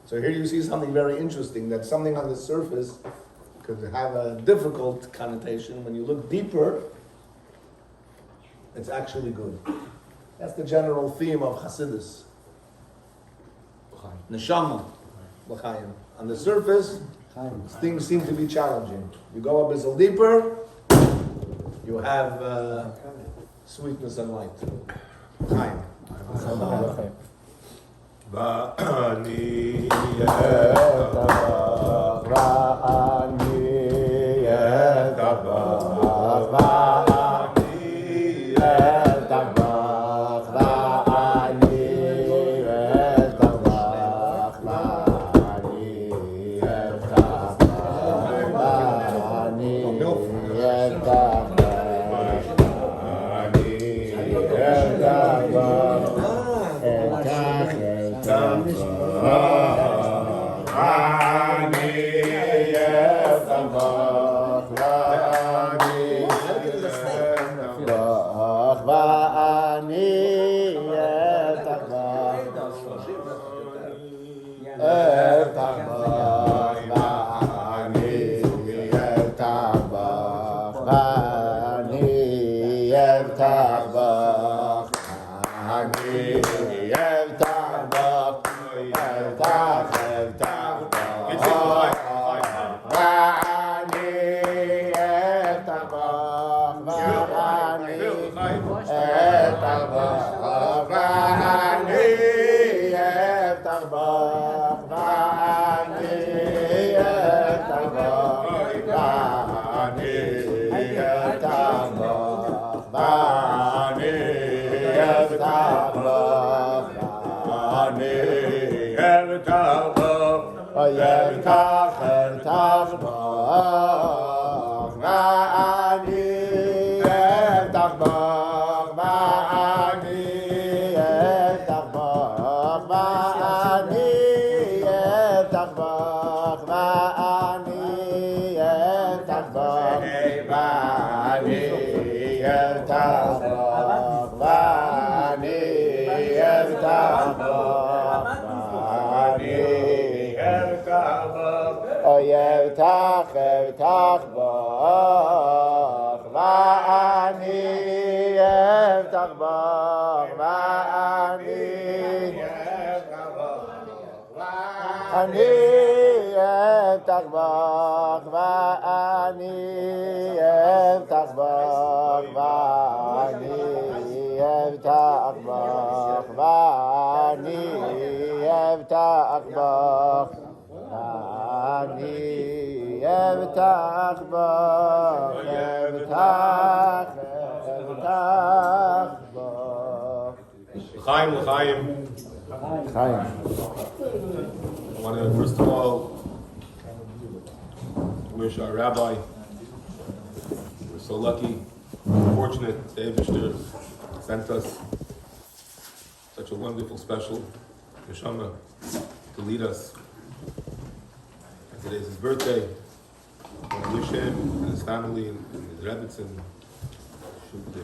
So here you see something very interesting, that something on the surface could have a difficult connotation. When you look deeper, it's actually good. That's the general theme of Hasidus. Neshama, l'chaim. On the surface, things seem to be challenging. You go a little deeper, you have sweetness and light. Chaim. I want to first of all wish our Rabbi. We're so lucky, fortunate. Teves sent us such a wonderful, special neshama to lead us. And today is his birthday. I want to wish him and his family and his Rebbe should be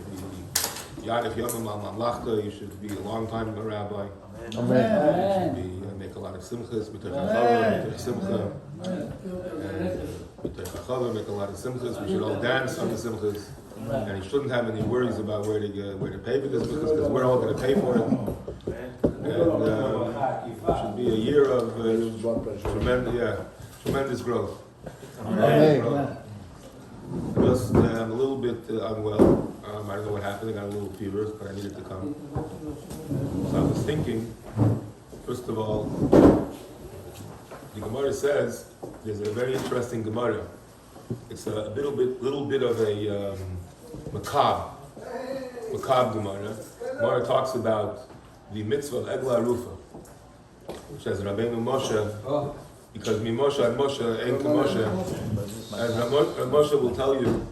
Yadif Yomim al Mamlachta. You should be a long time a rabbi. Amen. You should be, make a lot of simchas, b'tei simcha, make a lot of simchas. We should all dance on the simchas, and he shouldn't have any worries about where to pay for this because we're all going to pay for it. And it should be a year of tremendous growth. Amen. Just, I'm a little bit unwell. I don't know what happened. I got a little fever, but I needed to come. So I was thinking, first of all, the Gemara says there's a very interesting Gemara. It's a little bit of a macabre Gemara. Gemara talks about the mitzvah of Egla Rufa, which says Rabbeinu Moshe. Because Mimosha and Moshe ain't Moshe. And Moshe will tell you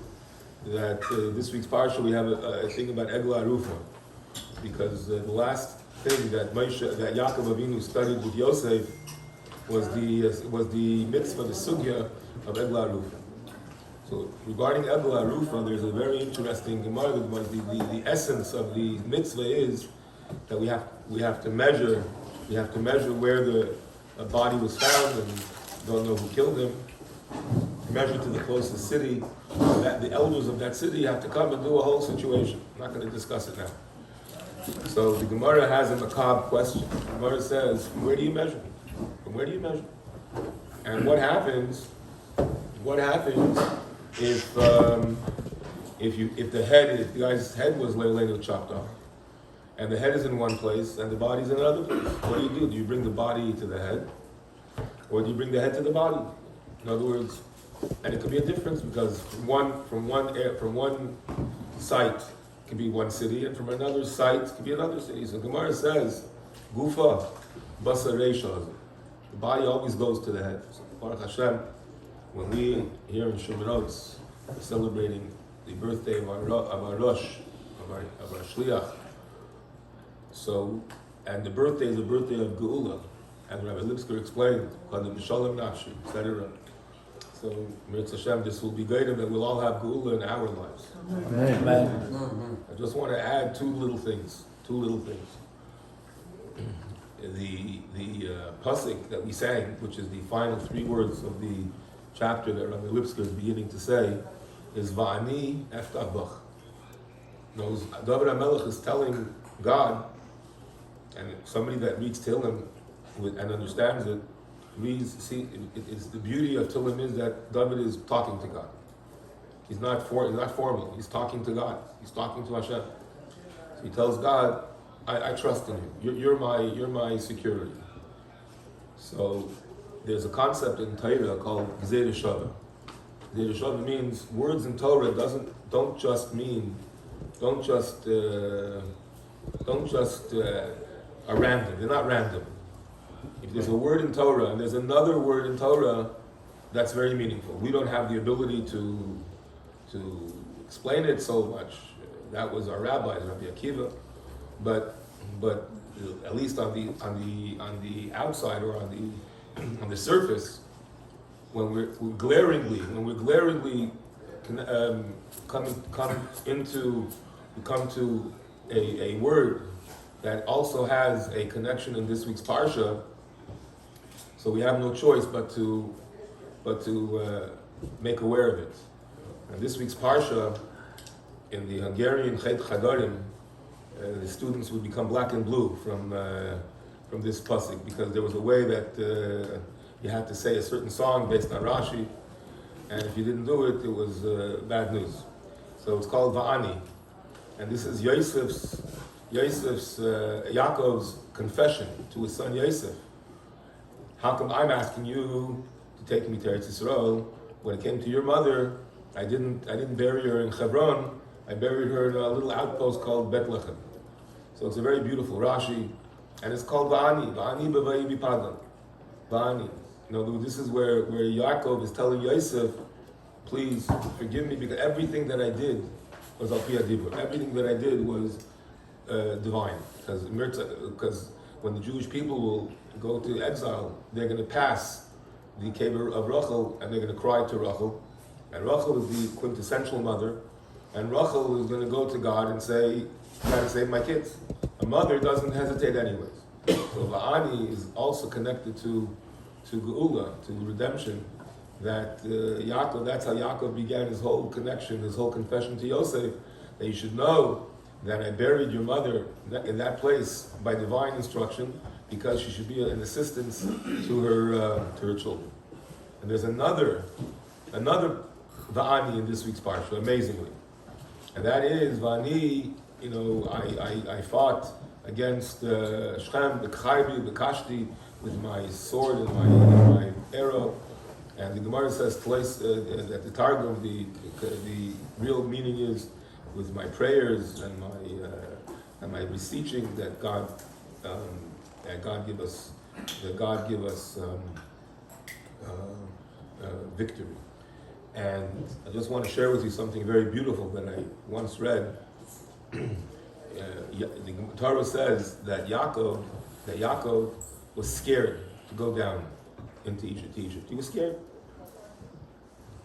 that this week's parsha we have a thing about Egla Rufa, because the last thing that Yaakov Avinu studied with Yosef was the mitzvah, the sugya of Egla Rufa. So regarding Egla Rufa, there's a very interesting Gemara. The essence of the mitzvah is that we have to measure where a body was found and don't know who killed him, measured to the closest city, that the elders of that city have to come and do a whole situation. I'm not going to discuss it now. So the Gemara has a macabre question. The Gemara says, from where do you measure? From where do you measure? And what happens if the guy's head was later chopped off, and the head is in one place and the body's in another place? What do? Do you bring the body to the head, or do you bring the head to the body? In other words, and it could be a difference because from one site can be one city, and from another site can be another city. So Gemara says, Gufa Basareisha. The body always goes to the head. So Baruch Hashem, when we here in Shemirotz are celebrating the birthday of our Rosh, of our Shliach, so, and the birthday is the birthday of Geula, and Rabbi Lipskier explained, etc. So, Mirz Hashem, this will be greater that we'll all have Geula in our lives. Amen. I just want to add two little things. The pasuk that we sang, which is the final three words of the chapter that Rabbi Lipskier is beginning to say, is Va'ani eftach bach. David HaMelech is telling God, and somebody that reads Tehillim and understands it, it's the beauty of Tehillim is that David is talking to God. He's not formal. He's talking to God. He's talking to Hashem. So he tells God, I trust in you. You're my security. So there's a concept in Torah called Gzeir Shava. Gzeir Shava means words in Torah don't just are random. They're not random. If there's a word in Torah and there's another word in Torah, that's very meaningful. We don't have the ability to explain it so much. That was our rabbis, Rabbi Akiva, but at least on the outside or on the surface, when we're glaringly come to a word that also has a connection in this week's parsha, so we have no choice but to make aware of it. And this week's parsha, in the Hungarian Chet Chadarim, the students would become black and blue from this pasuk, because there was a way that you had to say a certain song based on Rashi, and if you didn't do it, it was bad news. So it's called Va'ani, and this is Yaakov's confession to his son Yosef. How come I'm asking you to take me to Eretz Yisrael? When it came to your mother, I didn't bury her in Hebron. I buried her in a little outpost called Bethlehem. So it's a very beautiful Rashi, and it's called Va'ani. Va'ani b'vayi bipadan. Va'ani. This is where Yaakov is telling Yosef, please forgive me, because everything that I did was al pi hadibur. Everything that I did was divine. Because when the Jewish people will go to exile, they're going to pass the cave of Rachel, and they're going to cry to Rachel. And Rachel is the quintessential mother. And Rachel is going to go to God and say, "Gotta save my kids." A mother doesn't hesitate anyways. So Va'ani is also connected to Geula, to redemption. That Yaakov, that's how Yaakov began his whole connection, his whole confession to Yosef, that you should know that I buried your mother in that place by divine instruction, because she should be an assistance to her children. And there's another Va'ani in this week's parsha, amazingly. And that is Va'ani, I fought against Shechem, the Chaybi, the Kashti, with my sword and my arrow. And the Gemara says twice that the Targum, the real meaning is with my prayers and my beseeching that God give us victory. And I just want to share with you something very beautiful that I once read. The Torah says that Yaakov was scared to go down into Egypt. He was scared.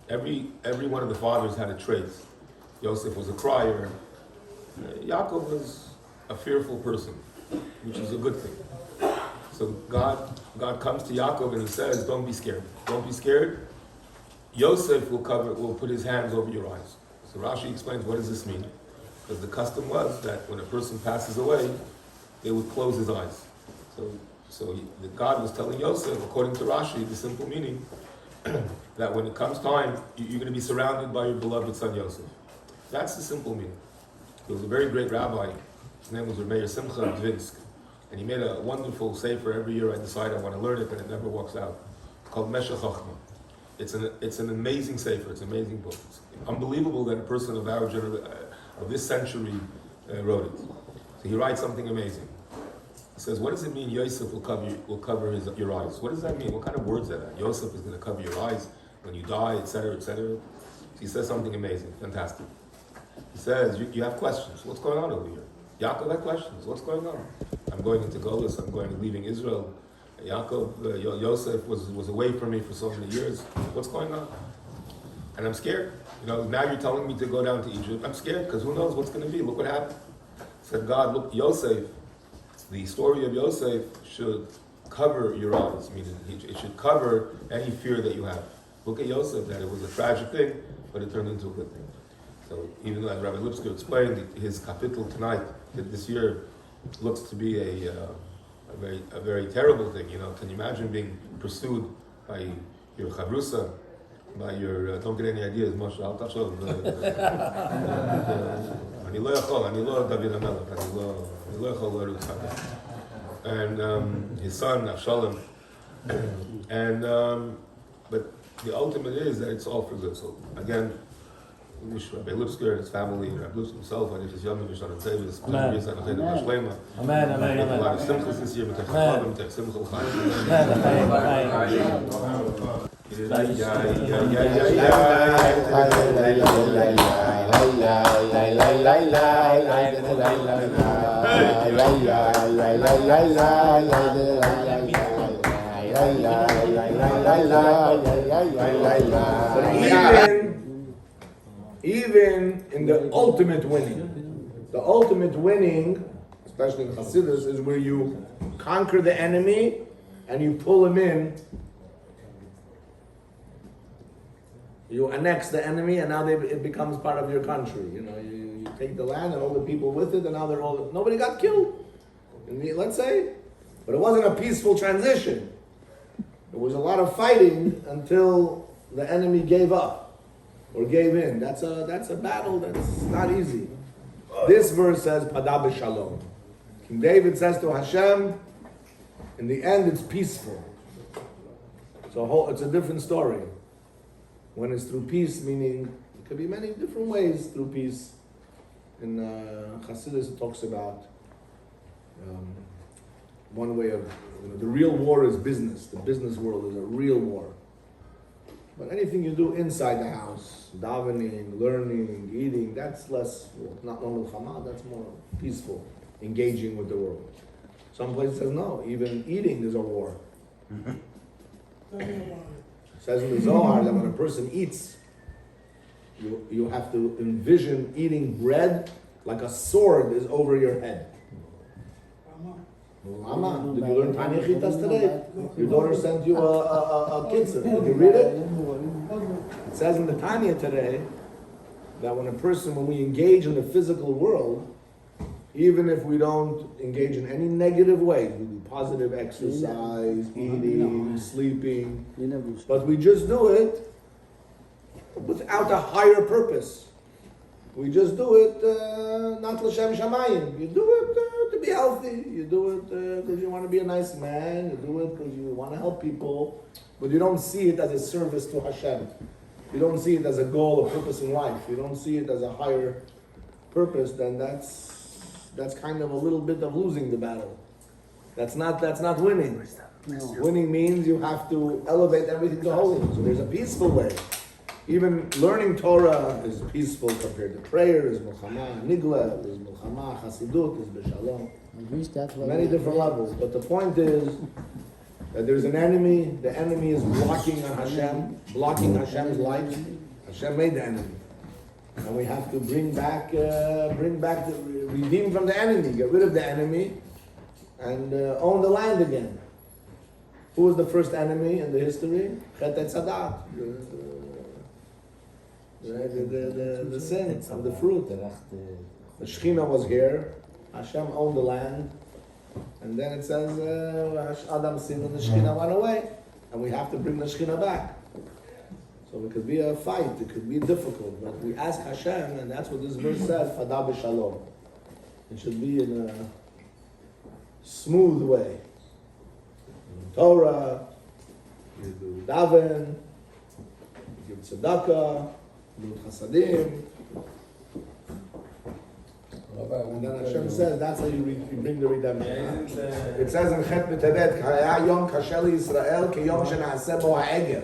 Every one of the fathers had a trait. Yosef was a crier. Yaakov was a fearful person, which is a good thing. So God comes to Yaakov and he says, don't be scared. Don't be scared. Yosef will put his hands over your eyes. So Rashi explains, what does this mean? Because the custom was that when a person passes away, they would close his eyes. So God was telling Yosef, according to Rashi, the simple meaning, that when it comes time, you're going to be surrounded by your beloved son Yosef. That's the simple meaning. There was a very great rabbi, his name was Rebbe Simcha Dvinsk, and he made a wonderful sefer. Every year I decide I want to learn it, but it never works out. It's called Meshech Chochmah. It's an amazing sefer, it's an amazing book. It's unbelievable that a person of our of this century wrote it. So he writes something amazing. He says, what does it mean Yosef will cover your eyes? What does that mean? What kind of words are that? Yosef is going to cover your eyes when you die, etc., etc. So he says something amazing, fantastic. He says, you have questions. What's going on over here? Yaakov had questions. What's going on? I'm going into Golus. I'm leaving Israel. Yaakov, Yosef was away from me for so many years. What's going on? And I'm scared. Now you're telling me to go down to Egypt. I'm scared because who knows what's going to be. Look what happened. Said God, look, Yosef, the story of Yosef should cover your eyes, meaning it should cover any fear that you have. Look at Yosef, that it was a tragic thing, but it turned into a good thing. So even though, as Rabbi Lipskier explained, his kapitel tonight, this year, looks to be a very terrible thing. Can you imagine being pursued by your chavrusa, by your, don't get any ideas, Moshe, Al Tachshov, אני לא דוד המלך, אני לא יכול לרוץ אחר. And his son, Avshalom, but the ultimate is that it's all for good. So again, we wish Rabbi Lipskier and his family, and Rabbi Lipskier himself, and his young Mishan and Teves, Amen. Amen. A lot of simchas this year, with Chabad, with Simcha Even in the ultimate winning, especially in Hasidus, is where you conquer the enemy and you pull him in. You annex the enemy, and now it becomes part of your country. You take the land and all the people with it, and now nobody got killed. Let's say, but it wasn't a peaceful transition. There was a lot of fighting until the enemy gave up or gave in. That's a battle that's not easy. This verse says, "Pada b'shalom." King David says to Hashem, in the end, it's peaceful. So it's a different story. When it's through peace, meaning it could be many different ways through peace. In Hasidus, it talks about one way of the real war is business. The business world is a real war. But anything you do inside the house, davening, learning, eating, that's less, not milchama, that's more peaceful, engaging with the world. Some places says no, even eating is a war. It says in the Zohar that when a person eats, you have to envision eating bread like a sword is over your head. Mama, did you learn Tanya Chitas today? Your daughter sent you a kitzur. Did you read it? It says in the Tanya today that when we engage in the physical world, even if we don't engage in any negative way, we do positive exercise, eating, sleeping, but we just do it without a higher purpose. We just do it not l'shem shamayim. You do it to be healthy. You do it because you want to be a nice man. You do it because you want to help people. But you don't see it as a service to Hashem. You don't see it as a goal, a purpose in life. You don't see it as a higher purpose. Then that's kind of a little bit of losing the battle. That's not winning. No. Winning means you have to elevate everything to holiness. So there's a peaceful way. Even learning Torah is peaceful compared to prayer, is Mulchama, Nigla, is Mulchama, Hasidut, is B'Shalom. Many different levels. But the point is that there's an enemy. The enemy is blocking on Hashem, blocking Hashem's life. Hashem made the enemy. And we have to redeem from the enemy, get rid of the enemy, and own the land again. Who was the first enemy in the history? Chet Etzadat. The sin of the fruit. The Shekhinah was here. Hashem owned the land. And then it says, Adam sinned and the Shekhinah went away. And we have to bring the Shekhinah back. So it could be a fight, it could be difficult. But we ask Hashem, and that's what this verse says, Fada b'shalom. It should be in a smooth way. Torah, you do daven, you give tzedakah, you do chasadim. And then Hashem says, that's how you bring the redemption. It says in Chet B'Tevet, K'haya yom kasher Yisrael k'yom shena'aseh bo ha'egel.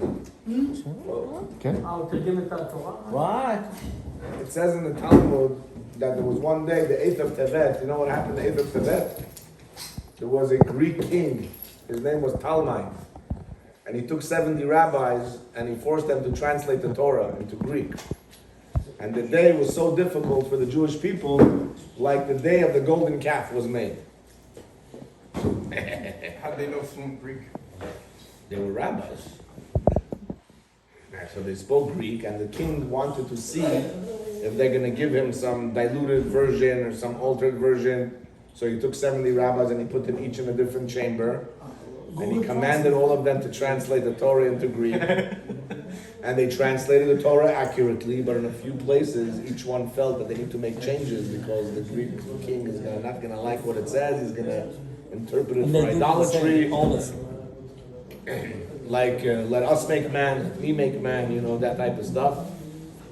What? It says in the Talmud that there was one day, the 8th of Tevet. You know what happened the 8th of Tevet? There was a Greek king. His name was Talmai. And he took 70 rabbis and he forced them to translate the Torah into Greek. And the day was so difficult for the Jewish people, like the day of the golden calf was made. How do they know fluent Greek? They were rabbis. So they spoke Greek, and the king wanted to see if they're going to give him some diluted version or some altered version. So he took 70 rabbis and he put them each in a different chamber. And he commanded all of them to translate the Torah into Greek. And they translated the Torah accurately, but in a few places, each one felt that they need to make changes because the Greek king is not going to like what it says. He's going to interpret it for idolatry. Like, let us make man, let me make man, that type of stuff.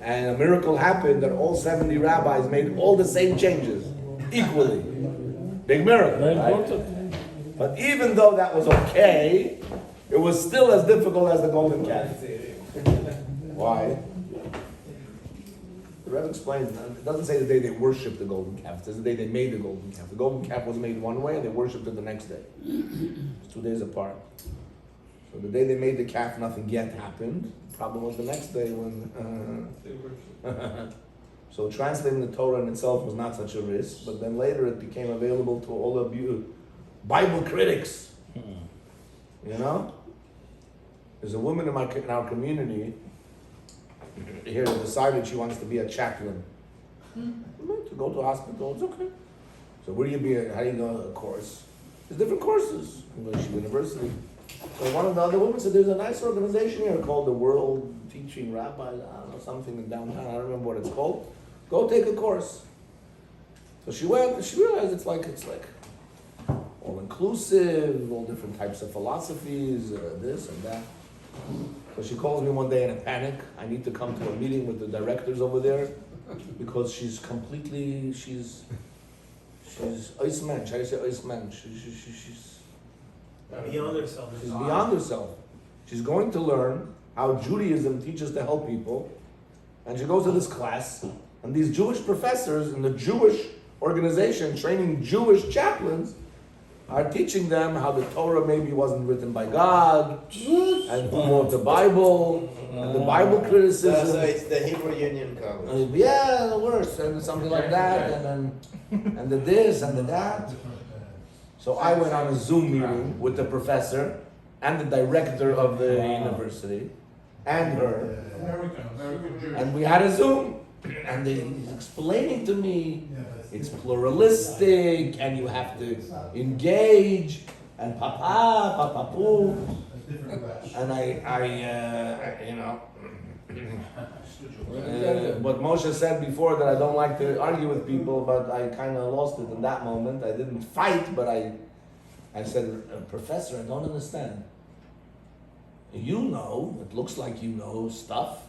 And a miracle happened that all 70 rabbis made all the same changes, equally. Big miracle, right? But even though that was okay, it was still as difficult as the golden calf. Why? The Rebbe explains, it doesn't say the day they worshipped the golden calf, it says the day they made the golden calf. The golden calf was made one way and they worshipped it the next day. It's 2 days apart. So the day they made the calf, nothing yet happened. The problem was the next day when... So translating the Torah in itself was not such a risk, but then later it became available to all of you Bible critics. There's a woman in our community here who decided she wants to be a chaplain. To go to a hospital, it's okay. So where do you be? How do you go to a course? There's different courses. English University. So one of the other women said, there's a nice organization here called the World Teaching Rabbis, I don't know, something in downtown, I don't remember what it's called. Go take a course. So she went, and she realized it's like all inclusive, all different types of philosophies, this and that. So she calls me one day in a panic. I need to come to a meeting with the directors over there because she's Oisman. Should I say Oisman? She's beyond herself. She's beyond herself. She's going to learn how Judaism teaches to help people. And she goes to this class, and these Jewish professors in the Jewish organization training Jewish chaplains are teaching them how the Torah maybe wasn't written by God, and who wrote the Bible, and the Bible criticism. So it's the Hebrew Union College. Yeah, the worst, and something like that, and the this and the that. So I went on a Zoom meeting with the professor and the director of the university and her, and we had a Zoom, and he's explaining to me it's pluralistic and you have to engage and papa and what Moshe said before, that I don't like to argue with people, but I kind of lost it in that moment. I didn't fight, but I said, Professor, I don't understand. It looks like you know stuff.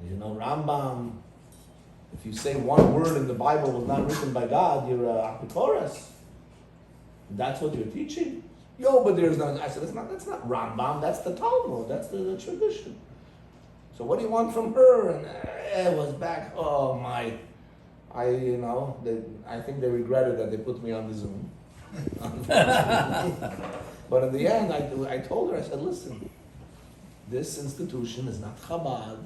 You know Rambam. If you say one word in the Bible was not written by God, you're a apikoros. That's what you're teaching? But there's no... I said, that's not Rambam, that's the Talmud, that's the tradition. So what do you want from her? And it was back, oh my... I think they regretted that they put me on the Zoom. But in the end, I told her, I said, listen, this institution is not Chabad,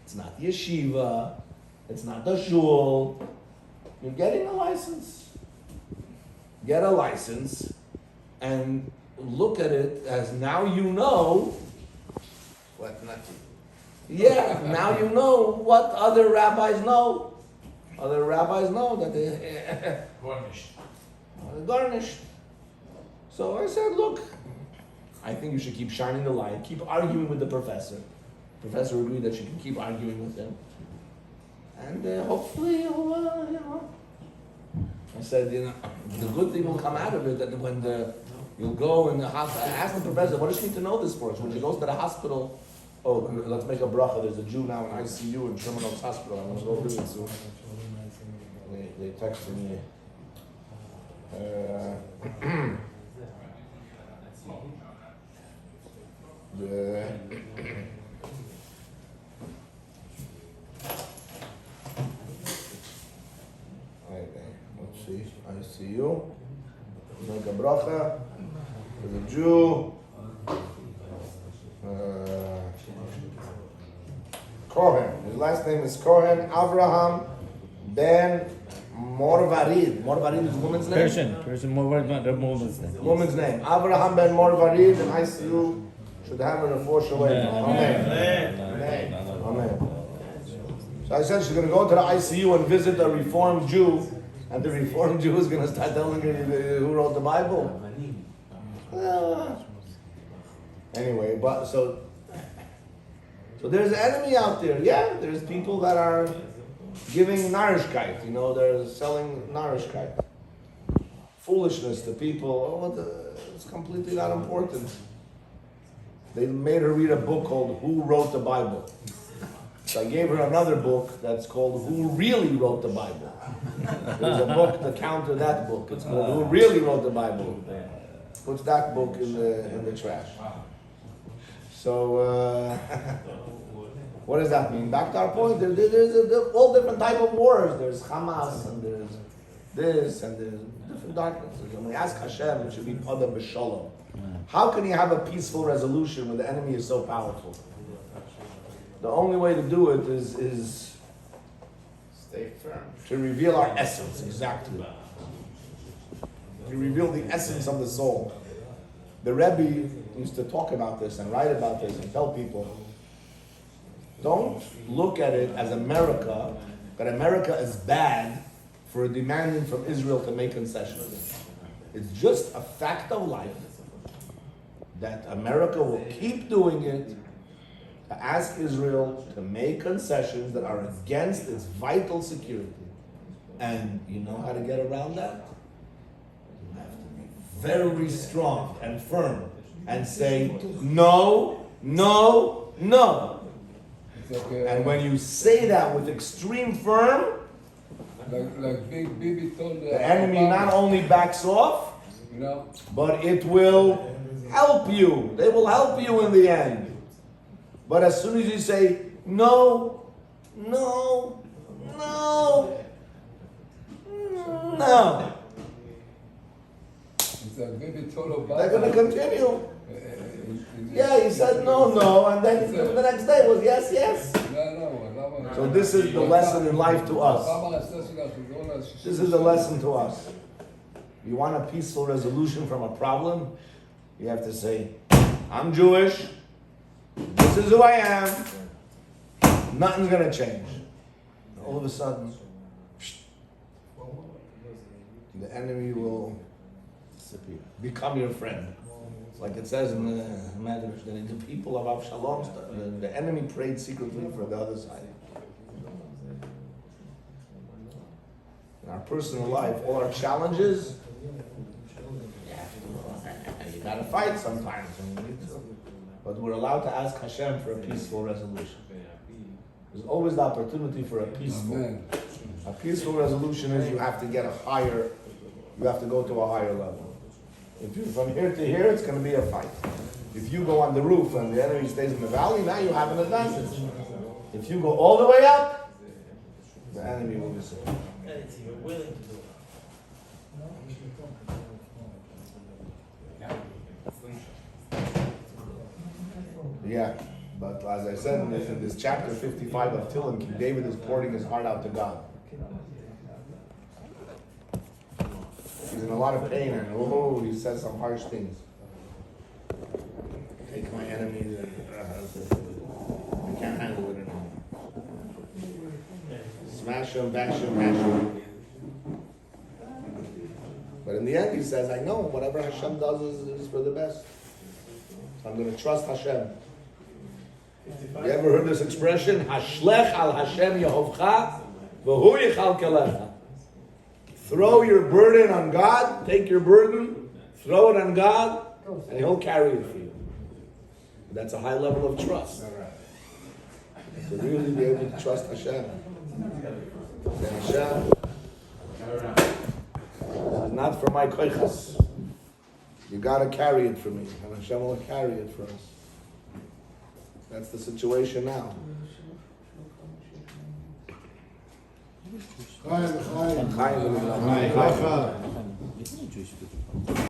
it's not yeshiva, it's not the shul. You're getting a license. Get a license, and look at it as now you know what not. Yeah, now you know what other rabbis know. Other rabbis know that they garnished. So I said, look, I think you should keep shining the light, keep arguing with the professor. Professor agreed that she can keep arguing with him. And hopefully he'll, I said, the good thing will come out of it, that when you'll go in the hospital, ask the professor, what does she need to know this for? So when she goes to the hospital, oh, let's make a bracha, there's a Jew now in ICU in Sherman Hospital, I'm going to go visit soon. They texted me. Let's see, ICU. Make a bracha. There's a Jew. Cohen. His last name is Cohen Avraham Ben Morvarid. Morvarid is a woman's name? Person Morvarid, the woman's name. Woman's name. Avraham Ben Morvarid in ICU should have her in 4 Shalem. Amen. Amen. So I said she's going to go to the ICU and visit a Reformed Jew, and the Reformed Jew is going to start telling her who wrote the Bible. Anyway, but so there's an enemy out there. Yeah, there's people that are giving Narishkeit. They're selling Narishkeit. Foolishness to people. It's completely not important. They made her read a book called Who Wrote the Bible. So I gave her another book that's called Who Really Wrote the Bible. There's a book to counter that book. It's called Who Really Wrote the Bible. Puts that book in the trash. So what does that mean? Back to our point, there's all different type of wars. There's Hamas and there's this and there's different darknesses. When we ask Hashem, it should be Pada B'Shalom. How can you have a peaceful resolution when the enemy is so powerful? The only way to do it is Stay firm. to reveal our essence, exactly. To reveal the essence of the soul. The Rebbe used to talk about this and write about this and tell people, don't look at it as America, that America is bad for demanding from Israel to make concessions. It's just a fact of life that America will keep doing it to ask Israel to make concessions that are against its vital security. And you know how to get around that? You have to be very strong and firm and say, no, no, no. And when you say that with extreme firm, like Big Bibi told the enemy not only backs off, but it will help you. They will help you in the end. But as soon as you say, no, no, no, no, they're going to continue. Yeah, he said no, no, and then the next day was yes, yes. So this is the lesson in life to us. This is the lesson to us. You want a peaceful resolution from a problem? You have to say, I'm Jewish. This is who I am. Nothing's going to change. All of a sudden, the enemy will disappear. Become your friend. Like it says in the Medrash, that the people of Avshalom, the enemy prayed secretly for the other side. In our personal life, all our challenges, you gotta fight sometimes. But we're allowed to ask Hashem for a peaceful resolution. There's always the opportunity for a peaceful resolution is you have to get you have to go to a higher level. If you're from here to here, it's going to be a fight. If you go on the roof and the enemy stays in the valley, now you have an advantage. If you go all the way up, the enemy will be safe. And it's even willing to do it. Yeah, but as I said in this chapter 55 of Tehillim, King David is pouring his heart out to God. He's in a lot of pain and he says some harsh things. I can't handle it anymore. Smash him, bash him, hash him. But in the end, he says, I know whatever Hashem does is for the best. So I'm going to trust Hashem. You ever heard this expression? Hashlech al Hashem Yehovcha v'hu yichal kelecha. Throw your burden on God, take your burden, throw it on God, and He'll carry it for you. That's a high level of trust. To really be able to trust Hashem. Say, Hashem, this is not for my koichas. You gotta carry it for me, and Hashem will carry it for us. That's the situation now. Chaim, Chaim. Chaim. It's not Jewish people.